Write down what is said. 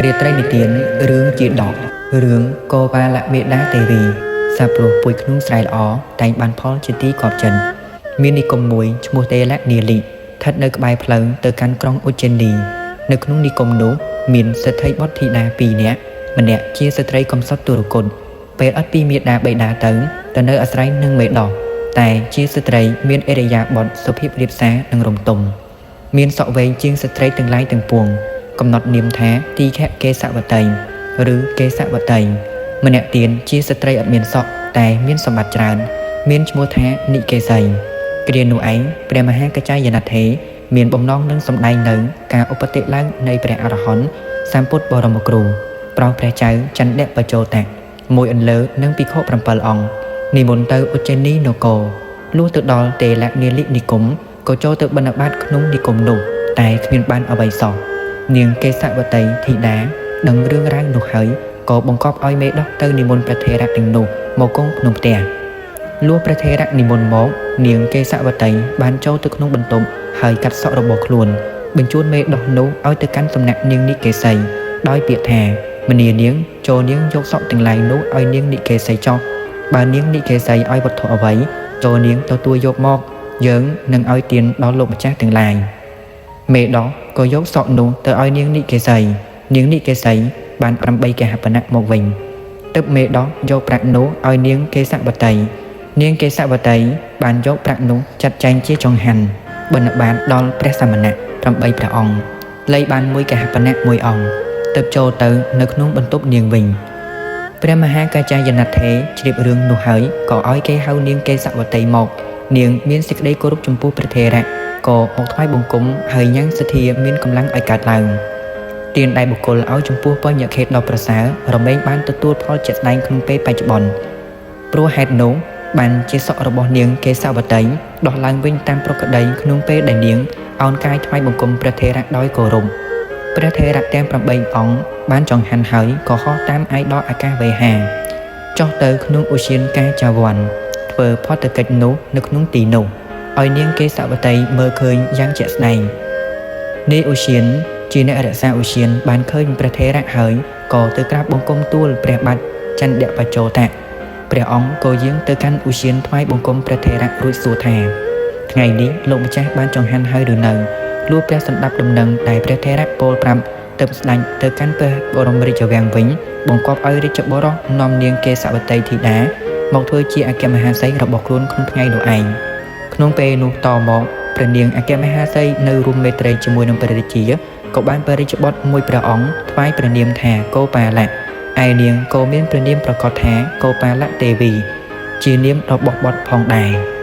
រៀបត្រីនិទានរឿងជាដករឿងកោបាលមេដាទេវីសាប្រុសពួយក្នុងស្រែល្អតែងបានផលជាទីគាប់ចិនមាននិគមមួយឈ្មោះទេលៈនាលីស្ថិតនៅក្បែរផ្លូវទៅកាន់ក្រុងឧច្ចេនីនៅក្នុងនិគមនោះមានសេដ្ឋីបុត្រធីតា2នាក់ម្នាក់ជាស្ត្រីកំសត់ទុរគតពេលអត់ពីមាតាបិតាទៅនៅអាស្រ័យនឹងមេដោះតែជាស្ត្រីមានឥរិយាបថសុភាពរាបសារនិងរំទុំមានសក់វែងជាងស្ត្រីទាំងឡាយទាំងពួងកំណត់នាមថាទីខៈកេសវតីឬកេសវតីម្នាក់ទៀតជាស្ត្រីអត់មានសក់តែមានសម្បត្តិច្រើនមានឈ្មោះថានិកេសីគ្រានោះឯងព្រះមហាកច្ចាយនថេរមានបំណងនឹងសម្ដែងនៅការឧបតិឡើងនៃព្រះអរហន្តសម្ពុទ្ធបរមគ្រូប្រោសព្រះចៅចន្ទៈបជោតៈមួយអន្លើនិងភិក្ខុ7អង្គនិមន្តទៅឧច្ចេនីនគរលុះទៅដល់ទេលៈនាលិនិគមក៏ចូលទៅបិណ្ឌបាតក្នុងនិគមនោះតែគ្មានបានអ្វីសោះនាងកេសវតីធីតាដឹងរឿងរ៉ាវនោះហើយក៏បង្គាប់ឲ្យមេដោះទៅនិមន្តព្រះថេរៈទាំងនោះមកគង់ក្នុងផ្ទះលុះព្រះថេរៈនិមន្តមកនាងកេសវតីបានចូលទៅក្នុងបន្ទប់ហើយកាត់សក់របស់ខ្លួនបញ្ជូនមេដោះនោះឲ្យទៅកាន់សំណាក់នាងនិកេសីដោយពាក្យថាមនានាងចូលនាងយកសក់ទាំងឡាយនោះឲ្យនាងនិកេសីចោះបើនាងនិកេសីឲ្យវត្ថុអ្វីចូលនាងទទួលយកមកយើងនឹងឲ្យទានដល់លោកម្ចាស់ទាំងឡាយមេដោះក៏យកសក់នោះទៅឲ្យនាងនិកេសីនាងនិកេសីបាន8កហបណៈមកវិញទើបមេដោះយកប្រាក់នោះឲ្យនាងកេសវតីនាងកេសវតីបានយកប្រាក់នោះចាត់ចែងជាចង្ហាន់បិណ្ឌបាតដល់ព្រះសមណៈ8ព្រះអង្គលៃបាន1កហបណៈ1អង្គទើបចូលទៅនៅក្នុងបន្ទប់នាងវិញព្រះមហាកច្ចាយនថេរជ្រាបរឿងនោះហើយក៏ឲ្យគេហៅនាងកេសវតីមកនាងមានសេចក្តីគោរពចំពោះព្រះថេរៈក៏មកថ្វាយបង្គំហើយញ៉ាំងសទ្ធាមានកម្លាំងឲ្យកើតឡើងទានដែលបុគ្គលឲ្យចំពោះបញ្ញខេតដ៏ប្រសើររមែងបានទទួលផលជាក់ស្ដែងក្នុងពេលបច្ចុប្បន្នព្រោះហេតុនោះបានជាសក់របស់នាងកេសវតីដោះឡើងវិញតាមប្រក្រតីក្នុងពេលដែលនាងឱនកាយថ្វាយបង្គំព្រះថេរៈដោយគោរពព្រះថេរៈទាំង8អង្គបានចង្ហាន់ហើយក៏ហោះតាមឯកដល់អាកាសវេហាចុះទៅក្នុងឧស្សាហកាចាវ័នធ្វើផតកិច្ចនោះនៅក្នុងទីនោះឲ្យនាងកេសវតីមើលឃើញយ៉ាងជាក់ស្ដែងនាយឧស្សាហជាអ្នករក្សាឧស្សាហបានឃើញព្រះថេរៈហើយក៏ទៅក្រាបបង្គំទូលព្រះបាទចន្ទៈបជោតៈព្រះអង្គក៏យាងទៅកាន់ឧស្សាហថ្វាយបង្គំព្រះថេរៈរួចសួរថាថ្ងៃនេះលោកម្ចាស់បានចង្ហាន់ហើយឬនៅលុះព្រះសម្ដាប់ដំណឹងដែលព្រះថេរៈពោលប្រាប់ទើបស្ដេចទៅកាន់ព្រះបរមរាជវាំងវិញបង្គាប់ឲ្យរាជបុរសនាំនាងកេសវតីធីតាមកធ្វើជាអគ្គមហាសីរបស់ខ្លួនក្នុងថ្ងៃនោះឯងក្នុងពេលនោះតមកព្រះនាងអគ្គមហាសីនៅរួមមេត្រីជាមួយនឹងព្រះរាជាក៏បានព្រះរាជបុត្រមួយព្រះអង្គថ្វាយព្រះនាមថាកោបាលៈឯនាងក៏មានព្រះនាមប្រកបថាកោបាលៈទេវីជានាមរបស់បុត្រផងដែរ